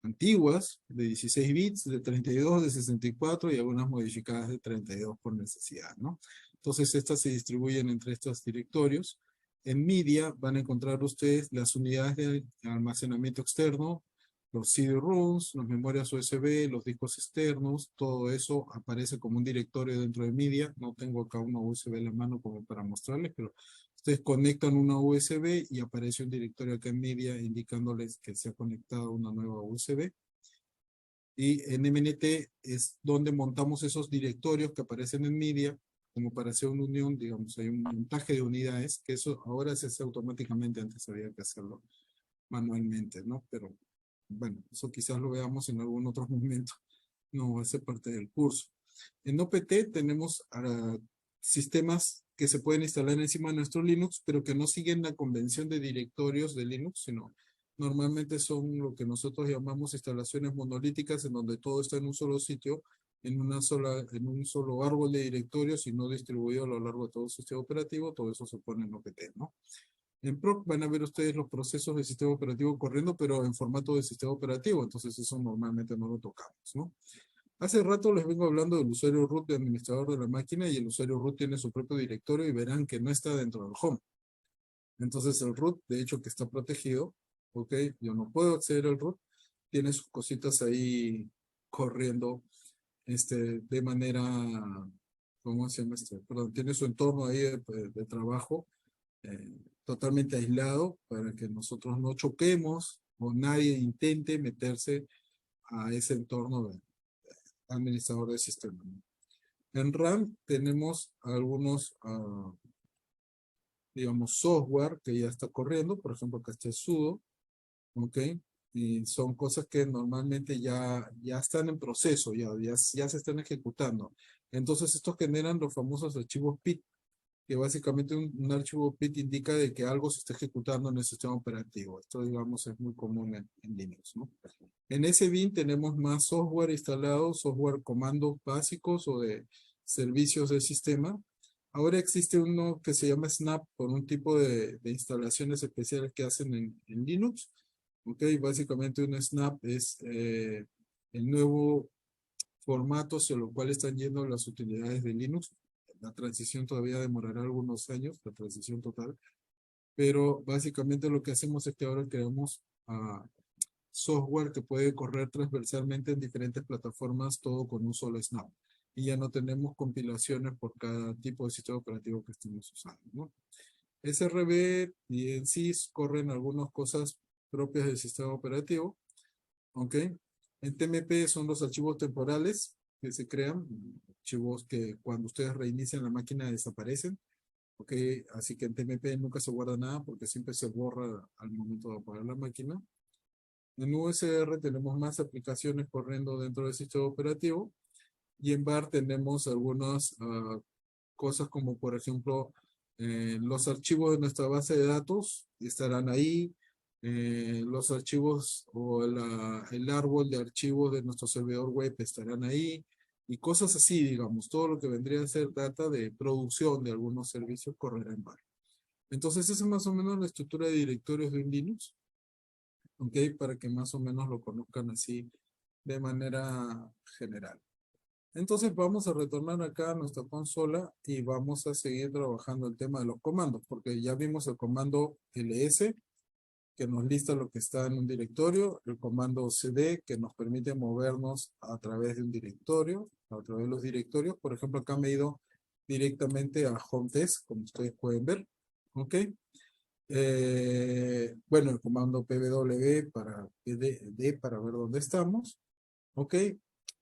antiguas de 16 bits, de 32, de 64 y algunas modificadas de 32 por necesidad, ¿no? Entonces estas se distribuyen entre estos directorios. En Media van a encontrar ustedes las unidades de almacenamiento externo, los CD-ROMs, las memorias USB, los discos externos, todo eso aparece como un directorio dentro de Media. No tengo acá una USB en la mano como para mostrarles, pero ustedes conectan una USB y aparece un directorio acá en Media indicándoles que se ha conectado una nueva USB. Y en MNT es donde montamos esos directorios que aparecen en Media, como para hacer una unión, digamos, hay un montaje de unidades, que eso ahora se hace automáticamente, antes había que hacerlo manualmente, ¿no? Pero bueno, eso quizás lo veamos en algún otro momento, no hace parte del curso. En OPT tenemos sistemas que se pueden instalar encima de nuestro Linux, pero que no siguen la convención de directorios de Linux, sino normalmente son lo que nosotros llamamos instalaciones monolíticas, en donde todo está en un solo sitio, en en un solo árbol de directorios y no distribuido a lo largo de todo el sistema operativo. Todo eso se pone en OPT, ¿no? En PROC van a ver ustedes los procesos del sistema operativo corriendo, pero en formato de sistema operativo, entonces eso normalmente no lo tocamos, ¿no? Hace rato les vengo hablando del usuario root de administrador de la máquina y el usuario root tiene su propio directorio y verán que no está dentro del home. Entonces el root, de hecho, que está protegido, ¿ok? Yo no puedo acceder al root, tiene sus cositas ahí corriendo de manera, ¿cómo se llama esto? Perdón, tiene su entorno ahí de trabajo totalmente aislado para que nosotros no choquemos o nadie intente meterse a ese entorno de administrador de sistema, ¿no? En RAM tenemos algunos, digamos, software que ya está corriendo, por ejemplo, acá está el sudo, ¿ok? Y son cosas que normalmente ya están en proceso, ya se están ejecutando. Entonces, estos generan los famosos archivos PIT, que básicamente un archivo PIT indica de que algo se está ejecutando en el sistema operativo. Esto, digamos, es muy común en Linux, ¿no? En ese bin tenemos más software instalado, software comandos básicos o de servicios del sistema. Ahora existe uno que se llama Snap, por un tipo de instalaciones especiales que hacen en Linux. Ok, básicamente un Snap es el nuevo formato hacia lo cual están yendo las utilidades de Linux. La transición todavía demorará algunos años, la transición total, pero básicamente lo que hacemos es que ahora creamos software que puede correr transversalmente en diferentes plataformas, todo con un solo snap. Y ya no tenemos compilaciones por cada tipo de sistema operativo que estemos usando, ¿no? SRB y en sys corren algunas cosas propias del sistema operativo. ¿Ok? En TMP son los archivos temporales que se crean, archivos que cuando ustedes reinician la máquina desaparecen. ¿Ok? Así que en TMP nunca se guarda nada porque siempre se borra al momento de apagar la máquina. En USR tenemos más aplicaciones corriendo dentro del sistema operativo. Y en VAR tenemos algunas cosas como, por ejemplo, los archivos de nuestra base de datos estarán ahí. Los archivos o el árbol de archivos de nuestro servidor web estarán ahí. Y cosas así, digamos, todo lo que vendría a ser data de producción de algunos servicios correrá en VAR. Entonces, esa es más o menos la estructura de directorios de un Linux. ¿Ok? Para que más o menos lo conozcan así de manera general. Entonces vamos a retornar acá a nuestra consola y vamos a seguir trabajando el tema de los comandos, porque ya vimos el comando ls, que nos lista lo que está en un directorio, el comando cd, que nos permite movernos a través de un directorio, a través de los directorios. Por ejemplo, acá me he ido directamente a home test, como ustedes pueden ver. ¿Ok? Bueno, el comando pwd para pd para ver dónde estamos. ¿Ok?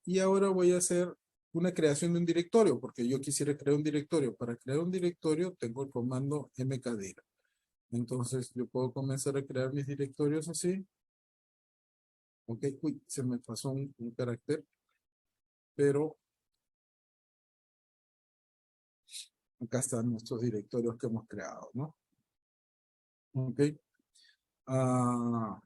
Y ahora voy a hacer una creación de un directorio, porque yo quisiera crear un directorio. Para crear un directorio tengo el comando mkdir. Entonces yo puedo comenzar a crear mis directorios así. Ok, uy, se me pasó un carácter, pero acá están nuestros directorios que hemos creado, ¿no? Ok. Ah,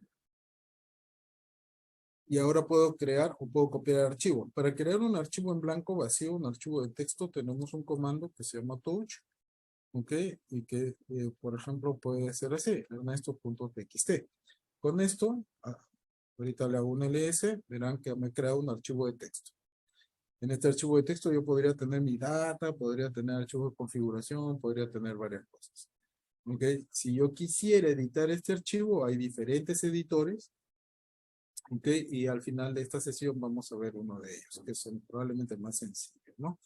y ahora puedo crear o puedo copiar archivos. Para crear un archivo en blanco vacío, un archivo de texto, tenemos un comando que se llama touch. ¿Ok? Y que, por ejemplo, puede ser así, ernesto.txt. Con esto, ahorita le hago un ls, verán que me crea un archivo de texto. En este archivo de texto yo podría tener mi data, podría tener archivos de configuración, podría tener varias cosas. ¿Ok? Si yo quisiera editar este archivo, hay diferentes editores. ¿Ok? Y al final de esta sesión vamos a ver uno de ellos, que son probablemente más sencillos, ¿no?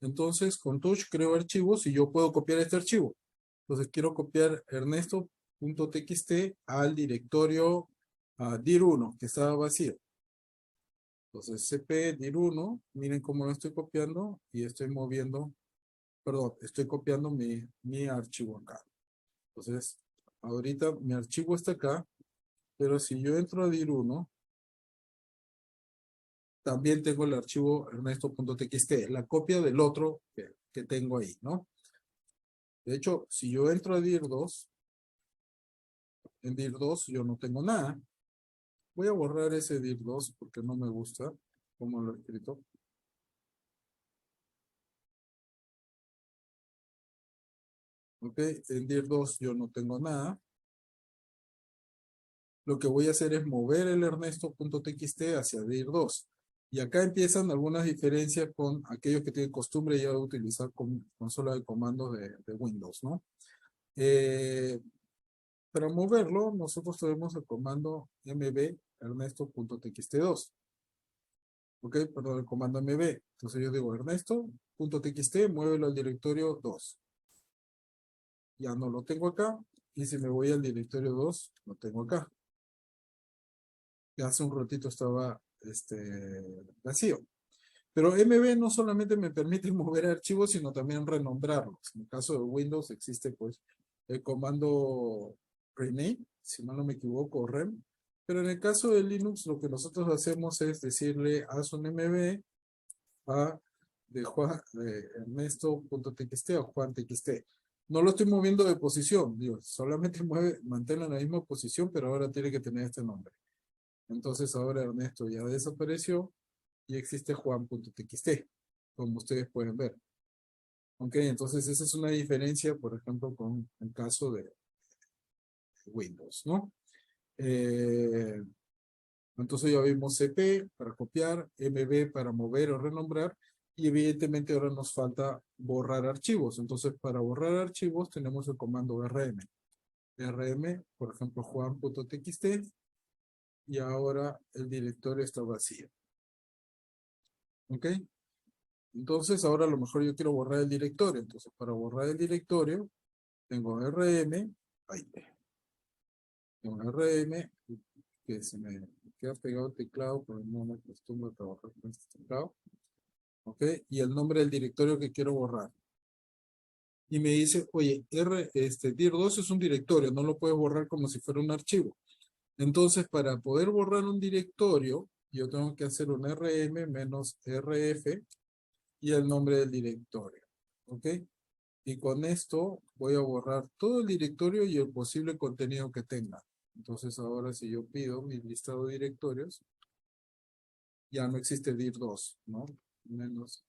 Entonces, con touch creo archivos y yo puedo copiar este archivo. Entonces, quiero copiar ernesto.txt al directorio dir1, que estaba vacío. Entonces, cp dir1, miren cómo lo estoy copiando y estoy moviendo, perdón, estoy copiando mi archivo acá. Entonces, ahorita mi archivo está acá, pero si yo entro a dir1, también tengo el archivo ernesto.txt, la copia del otro que tengo ahí, ¿no? De hecho, si yo entro a dir2, en dir2 yo no tengo nada. Voy a borrar ese dir2 porque no me gusta cómo lo he escrito. Ok, en dir2 yo no tengo nada. Lo que voy a hacer es mover el ernesto.txt hacia dir2. Y acá empiezan algunas diferencias con aquellos que tienen costumbre ya de utilizar consola de comandos de Windows, ¿no? Para moverlo, nosotros tenemos el comando mb ernesto.txt2. Ok, perdón, el comando mb. Entonces yo digo ernesto.txt, muévelo al directorio 2. Ya no lo tengo acá. Y si me voy al directorio 2, lo tengo acá. Ya hace un ratito estaba vacío. Pero MB no solamente me permite mover archivos, sino también renombrarlos. En el caso de Windows existe pues el comando rename, si no me equivoco, rem. Pero en el caso de Linux lo que nosotros hacemos es decirle haz un MB a de ernesto.txt a juan.txt. No lo estoy moviendo de posición, digo, solamente manténlo en la misma posición, pero ahora tiene que tener este nombre. Entonces ahora Ernesto ya desapareció y existe juan.txt, como ustedes pueden ver. Ok, entonces esa es una diferencia, por ejemplo, con el caso de Windows, ¿no? Entonces ya vimos cp para copiar, mb para mover o renombrar, y evidentemente ahora nos falta borrar archivos. Entonces para borrar archivos tenemos el comando rm. Rm, por ejemplo, juan.txt, y ahora el directorio está vacío. ¿Ok? Entonces ahora a lo mejor yo quiero borrar el directorio. Entonces para borrar el directorio, tengo RM, ahí, tengo RM, que se me queda pegado el teclado, pero no me acostumbro a trabajar con este teclado. ¿Ok? Y el nombre del directorio que quiero borrar. Y me dice, oye, dir2 es un directorio, no lo puedes borrar como si fuera un archivo. Entonces, para poder borrar un directorio, yo tengo que hacer un rm menos rf y el nombre del directorio. ¿Ok? Y con esto voy a borrar todo el directorio y el posible contenido que tenga. Entonces, ahora si yo pido mi listado de directorios, ya no existe dir2, ¿no? Menos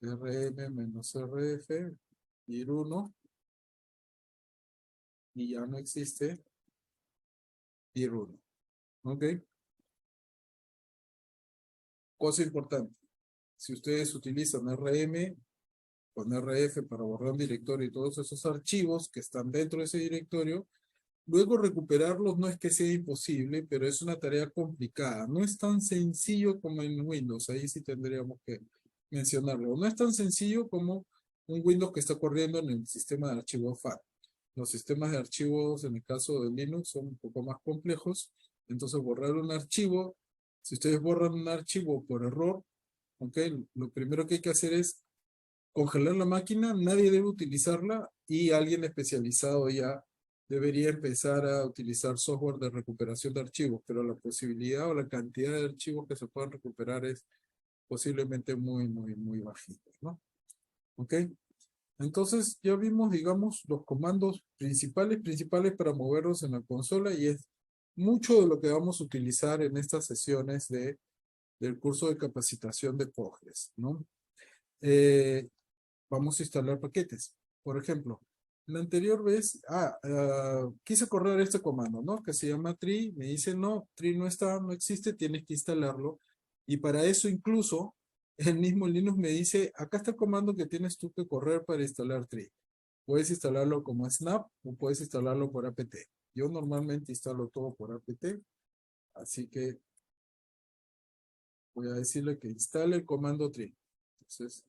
rm menos rf, dir1, y ya no existe dir1. ¿Ok? Cosa importante. Si ustedes utilizan RM con RF para borrar un directorio y todos esos archivos que están dentro de ese directorio, luego recuperarlos no es que sea imposible, pero es una tarea complicada. No es tan sencillo como en Windows. Ahí sí tendríamos que mencionarlo. No es tan sencillo como un Windows que está corriendo en el sistema de archivos FAT. Los sistemas de archivos, en el caso de Linux, son un poco más complejos. Entonces, borrar un archivo, si ustedes borran un archivo por error, ¿ok? Lo primero que hay que hacer es congelar la máquina, nadie debe utilizarla y alguien especializado ya debería empezar a utilizar software de recuperación de archivos, pero la posibilidad o la cantidad de archivos que se puedan recuperar es posiblemente muy bajita, ¿no? ¿Ok? Entonces ya vimos, digamos, los comandos principales para movernos en la consola y es mucho de lo que vamos a utilizar en estas sesiones del curso de capacitación de Postgres, ¿no? Vamos a instalar paquetes. Por ejemplo, la anterior vez, quise correr este comando, ¿no? Que se llama tree, me dice no, tree no está, no existe, tienes que instalarlo. Y para eso incluso, el mismo Linux me dice, acá está el comando que tienes tú que correr para instalar tree. Puedes instalarlo como snap o puedes instalarlo por apt. Yo normalmente instalo todo por apt, así que voy a decirle que instale el comando tree. Entonces,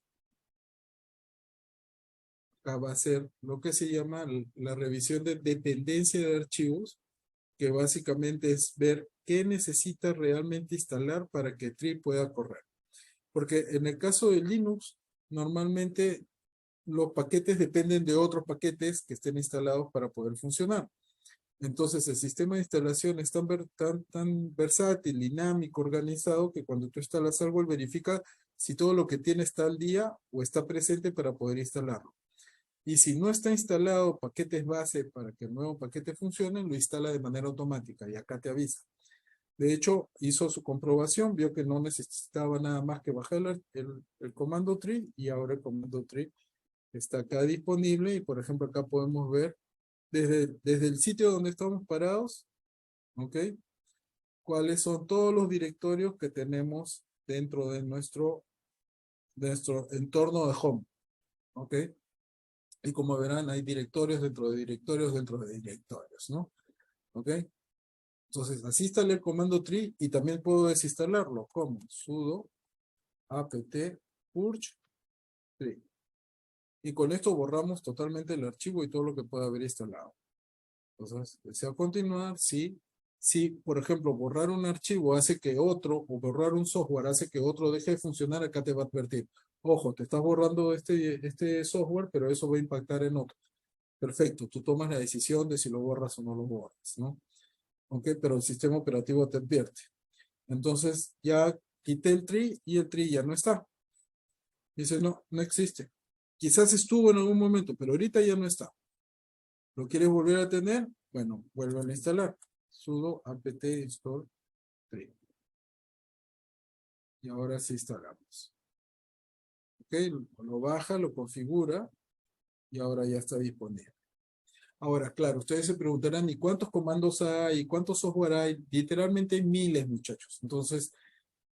acá va a ser lo que se llama la revisión de dependencia de archivos, que básicamente es ver qué necesita realmente instalar para que tree pueda correr. Porque en el caso de Linux, normalmente los paquetes dependen de otros paquetes que estén instalados para poder funcionar. Entonces el sistema de instalación es tan versátil, dinámico, organizado, que cuando tú instalas algo, él verifica si todo lo que tiene está al día o está presente para poder instalarlo. Y si no está instalado paquetes base para que el nuevo paquete funcione, lo instala de manera automática y acá te avisa. De hecho, hizo su comprobación, vio que no necesitaba nada más que bajar el comando tree y ahora el comando tree está acá disponible y por ejemplo acá podemos ver desde el sitio donde estamos parados, ¿ok? Cuáles son todos los directorios que tenemos dentro de nuestro entorno de home, ¿ok? Y como verán, hay directorios dentro de directorios dentro de directorios, ¿no? ¿Ok? Entonces, así instalé el comando tree y también puedo desinstalarlo como sudo apt purge tree. Y con esto borramos totalmente el archivo y todo lo que pueda haber instalado. Entonces, deseo continuar. Si, por ejemplo, borrar un archivo hace que otro, o borrar un software hace que otro deje de funcionar, acá te va a advertir. Ojo, te estás borrando este software, pero eso va a impactar en otro. Perfecto, tú tomas la decisión de si lo borras o no lo borras, ¿no? Ok, pero el sistema operativo te advierte. Entonces ya quité el tree y el tree ya no está. Dice, no, no existe. Quizás estuvo en algún momento, pero ahorita ya no está. ¿Lo quieres volver a tener? Bueno, vuelve a instalar. Sudo apt install tree. Y ahora sí instalamos. Ok, lo baja, lo configura y ahora ya está disponible. Ahora, claro, ustedes se preguntarán, ¿y cuántos comandos hay? ¿Cuántos software hay? Literalmente hay miles, muchachos. Entonces,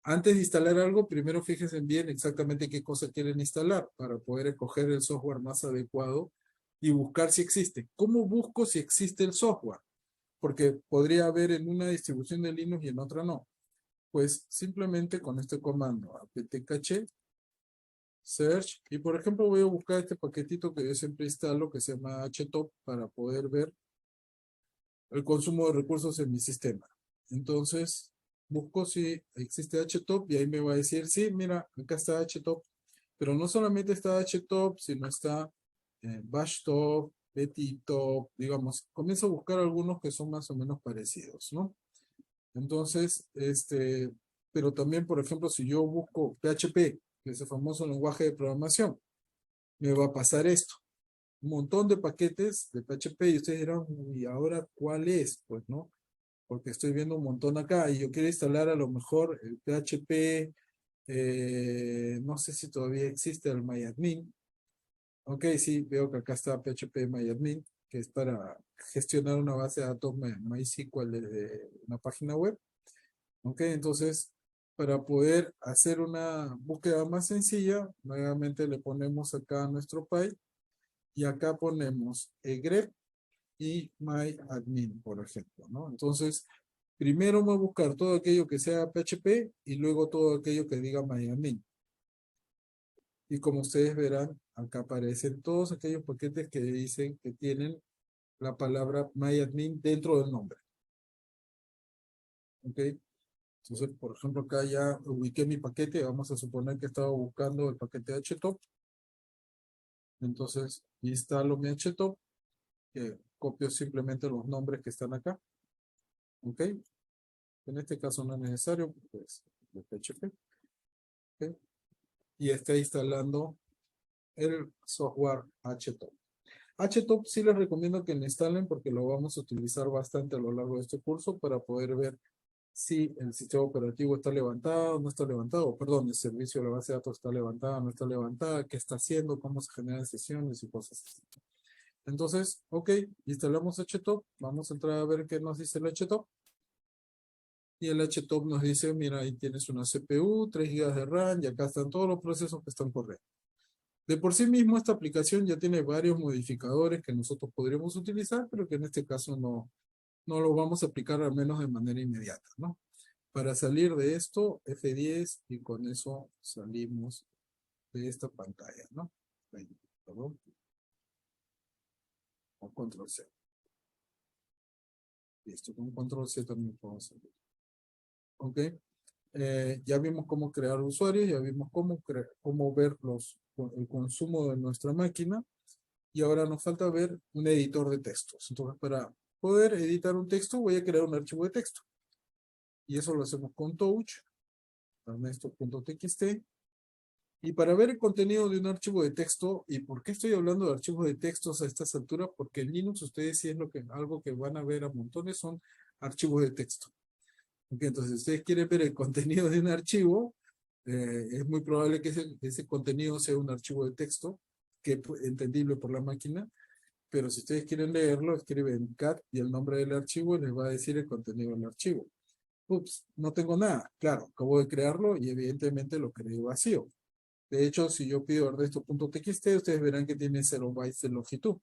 antes de instalar algo, primero fíjense bien exactamente qué cosa quieren instalar para poder escoger el software más adecuado y buscar si existe. ¿Cómo busco si existe el software? Porque podría haber en una distribución de Linux y en otra no. Pues simplemente con este comando apt-cache search, y por ejemplo voy a buscar este paquetito que yo siempre instalo que se llama htop para poder ver el consumo de recursos en mi sistema. Entonces, busco si existe htop y ahí me va a decir, sí, mira, acá está htop, pero no solamente está htop, sino está bashtop, betitop, digamos, comienzo a buscar algunos que son más o menos parecidos, ¿no? Entonces, pero también, por ejemplo, si yo busco PHP, que es el famoso lenguaje de programación, me va a pasar esto. Un montón de paquetes de PHP y ustedes dirán, ¿y ahora cuál es? Pues, ¿no? Porque estoy viendo un montón acá y yo quiero instalar a lo mejor el PHP, no sé si todavía existe el MyAdmin. Ok, sí, veo que acá está PHP MyAdmin, que es para gestionar una base de datos MySQL de una página web. Ok, entonces, para poder hacer una búsqueda más sencilla, nuevamente le ponemos acá a nuestro Py y acá ponemos grep y myadmin, por ejemplo, ¿no? Entonces, primero voy a buscar todo aquello que sea PHP y luego todo aquello que diga myadmin. Y como ustedes verán, acá aparecen todos aquellos paquetes que dicen que tienen la palabra myadmin dentro del nombre. ¿Ok? Entonces, por ejemplo, acá ya ubiqué mi paquete. Vamos a suponer que estaba buscando el paquete htop. Entonces, instalo mi htop. Copio simplemente los nombres que están acá. ¿Ok? En este caso no es necesario, pues, de PHP. ¿Ok? Y está instalando el software htop. Htop sí les recomiendo que lo instalen porque lo vamos a utilizar bastante a lo largo de este curso para poder ver si el sistema operativo está levantado, no está levantado, perdón, el servicio de la base de datos está levantada, no está levantada, qué está haciendo, cómo se generan sesiones y cosas así. Entonces, ok, instalamos htop, vamos a entrar a ver qué nos dice el htop. Y el htop nos dice, mira, ahí tienes una CPU, 3 GB de RAM y acá están todos los procesos que están corriendo. De por sí mismo esta aplicación ya tiene varios modificadores que nosotros podríamos utilizar, pero que en este caso no lo vamos a aplicar al menos de manera inmediata, ¿no? Para salir de esto, F10 y con eso salimos de esta pantalla, ¿no? Ahí, perdón, con control C. Listo, con control C también podemos salir. ¿Ok? Ya vimos cómo crear usuarios, ya vimos cómo ver el consumo de nuestra máquina y ahora nos falta ver un editor de textos. Entonces, para poder editar un texto, voy a crear un archivo de texto. Y eso lo hacemos con touch, ernesto.txt. Y para ver el contenido de un archivo de texto, ¿y por qué estoy hablando de archivos de textos a estas alturas? Porque en Linux ustedes sí es algo que van a ver a montones, son archivos de texto. Okay, entonces, si ustedes quieren ver el contenido de un archivo, es muy probable que ese contenido sea un archivo de texto, que es entendible por la máquina, pero si ustedes quieren leerlo, escriben cat y el nombre del archivo y les va a decir el contenido del archivo. Ups, no tengo nada. Claro, acabo de crearlo y evidentemente lo creé vacío. De hecho, si yo pido ernesto.txt, ustedes verán que tiene 0 bytes de longitud.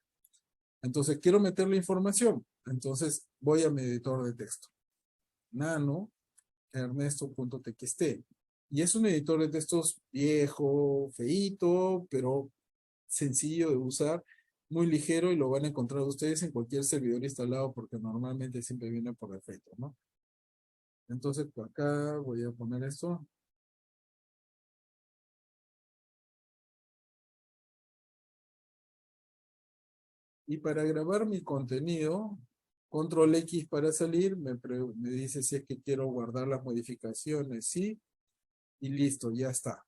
Entonces, quiero meter la información. Entonces, voy a mi editor de texto. Nano ernesto.txt. Y es un editor de textos viejo, feíto, pero sencillo de usar, muy ligero y lo van a encontrar ustedes en cualquier servidor instalado porque normalmente siempre viene por defecto, ¿no? Entonces, por acá voy a poner esto. Y para grabar mi contenido, control X para salir, me dice si es que quiero guardar las modificaciones, sí, y listo, ya está.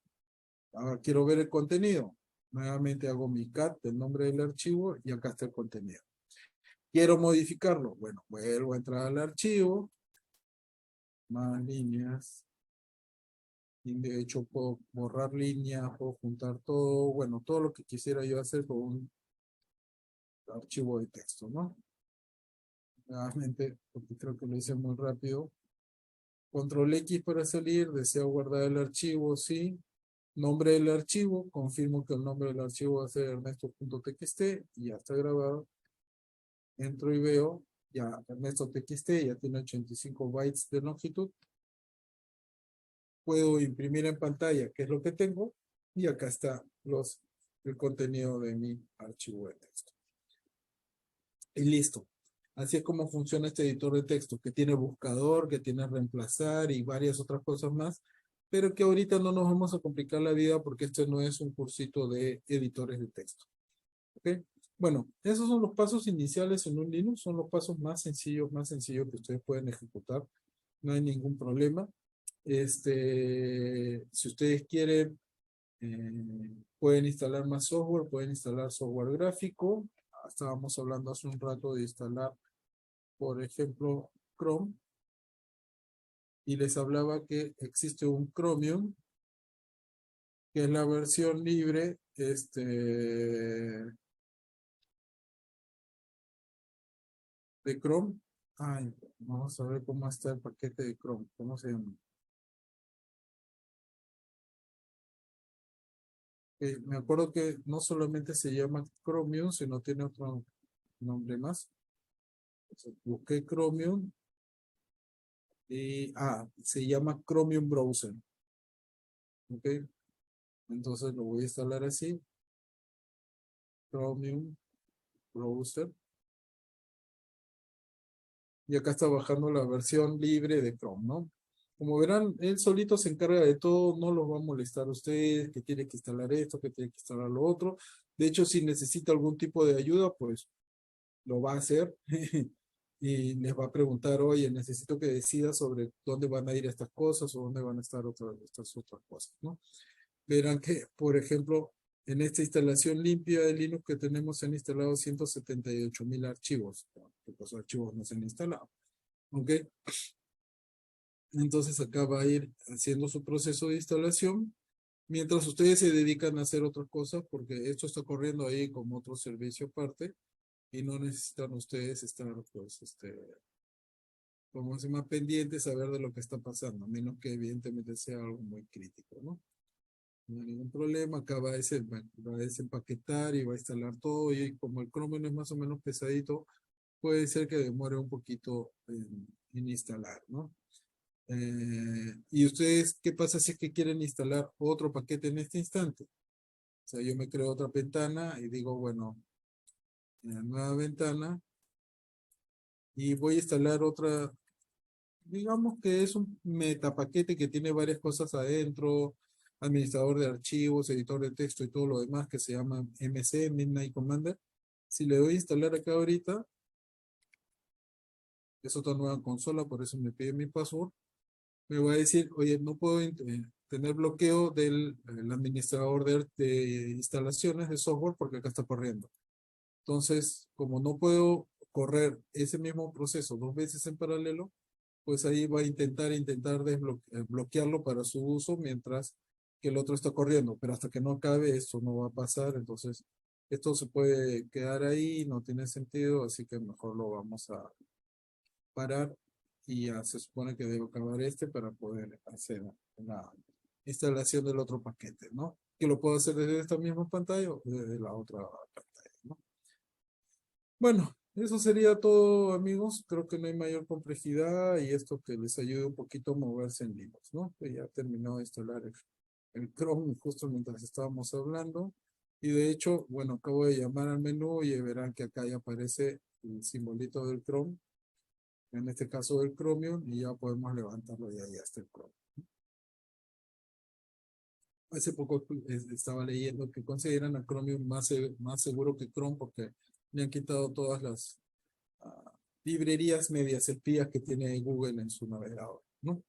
Ahora quiero ver el contenido. Nuevamente hago mi cat del nombre del archivo y acá está el contenido. Quiero modificarlo. Bueno, vuelvo a entrar al archivo. Más líneas. Y de hecho puedo borrar líneas, puedo juntar todo. Bueno, todo lo que quisiera yo hacer con un archivo de texto, ¿no? Nuevamente, porque creo que lo hice muy rápido. Control X para salir. Deseo guardar el archivo, sí. Nombre del archivo, confirmo que el nombre del archivo va a ser ernesto.txt y ya está grabado. Entro y veo, ya ernesto.txt ya tiene 85 bytes de longitud. Puedo imprimir en pantalla, que es lo que tengo, Y acá está el contenido de mi archivo de texto. Y listo. Así es como funciona este editor de texto, que tiene buscador, que tiene reemplazar y varias otras cosas más, pero que ahorita no nos vamos a complicar la vida porque este no es un cursito de editores de texto. ¿Ok? Bueno, esos son los pasos iniciales en un Linux, son los pasos más sencillos que ustedes pueden ejecutar. No hay ningún problema. Si ustedes quieren, pueden instalar más software, pueden instalar software gráfico. Estábamos hablando hace un rato de instalar, por ejemplo, Chrome. Y les hablaba que existe un Chromium, que es la versión libre, de Chrome. Ay, vamos a ver cómo está el paquete de Chrome. ¿Cómo se llama? Me acuerdo que no solamente se llama Chromium, sino tiene otro nombre más. Entonces, busqué Chromium y se llama Chromium Browser. ¿Ok? Entonces lo voy a instalar así. Chromium Browser. Y acá está bajando la versión libre de Chrome, ¿no? Como verán, él solito se encarga de todo, no los va a molestar a ustedes, que tiene que instalar esto, que tiene que instalar lo otro. De hecho, si necesita algún tipo de ayuda, pues lo va a hacer y les va a preguntar, oye, necesito que decida sobre dónde van a ir estas cosas o dónde van a estar estas otras cosas, ¿no? Verán que, por ejemplo, en esta instalación limpia de Linux que tenemos se han instalado 178.000 archivos, que los archivos no se han instalado, ¿ok? Entonces acá va a ir haciendo su proceso de instalación mientras ustedes se dedican a hacer otras cosas porque esto está corriendo ahí como otro servicio aparte y no necesitan ustedes estar, pues, como se llama, pendientes a ver de lo que está pasando, a menos que evidentemente sea algo muy crítico, ¿no? No hay ningún problema, acá va a desempaquetar y va a instalar todo y como el Chromium es más o menos pesadito, puede ser que demore un poquito en instalar, ¿no? ¿Y ustedes qué pasa si es que quieren instalar otro paquete en este instante? O sea, yo me creo otra ventana y digo, bueno, nueva ventana y voy a instalar otra, digamos que es un metapaquete que tiene varias cosas adentro, administrador de archivos, editor de texto y todo lo demás que se llama MC, Midnight Commander. Si le doy a instalar acá ahorita, es otra nueva consola, por eso me pide mi password. Me va a decir, oye, no puedo tener bloqueo del el administrador de instalaciones de software porque acá está corriendo. Entonces, como no puedo correr ese mismo proceso dos veces en paralelo, pues ahí va a intentar bloquearlo para su uso mientras que el otro está corriendo. Pero hasta que no acabe, esto no va a pasar. Entonces, esto se puede quedar ahí, no tiene sentido, así que mejor lo vamos a parar y ya se supone que debo acabar este para poder hacer la instalación del otro paquete, ¿no? Que lo puedo hacer desde esta misma pantalla o desde la otra pantalla, ¿no? Bueno, eso sería todo, amigos. Creo que no hay mayor complejidad y esto que les ayude un poquito a moverse en Linux, ¿no? Que ya terminó de instalar el Chrome justo mientras estábamos hablando. Y de hecho, bueno, acabo de llamar al menú y verán que acá ya aparece el simbolito del Chrome, en este caso el Chromium, y ya podemos levantarlo de ahí hasta el Chrome. Hace poco estaba leyendo que consideran a Chromium más seguro que Chrome porque le han quitado todas las librerías medias espías que tiene Google en su navegador, ¿no?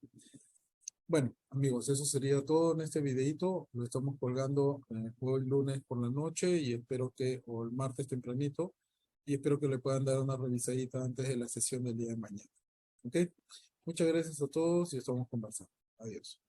Bueno, amigos, eso sería todo en este videito. Lo estamos colgando hoy lunes por la noche y espero que, o el martes tempranito, y espero que le puedan dar una revisadita antes de la sesión del día de mañana. ¿Ok? Muchas gracias a todos y estamos conversando. Adiós.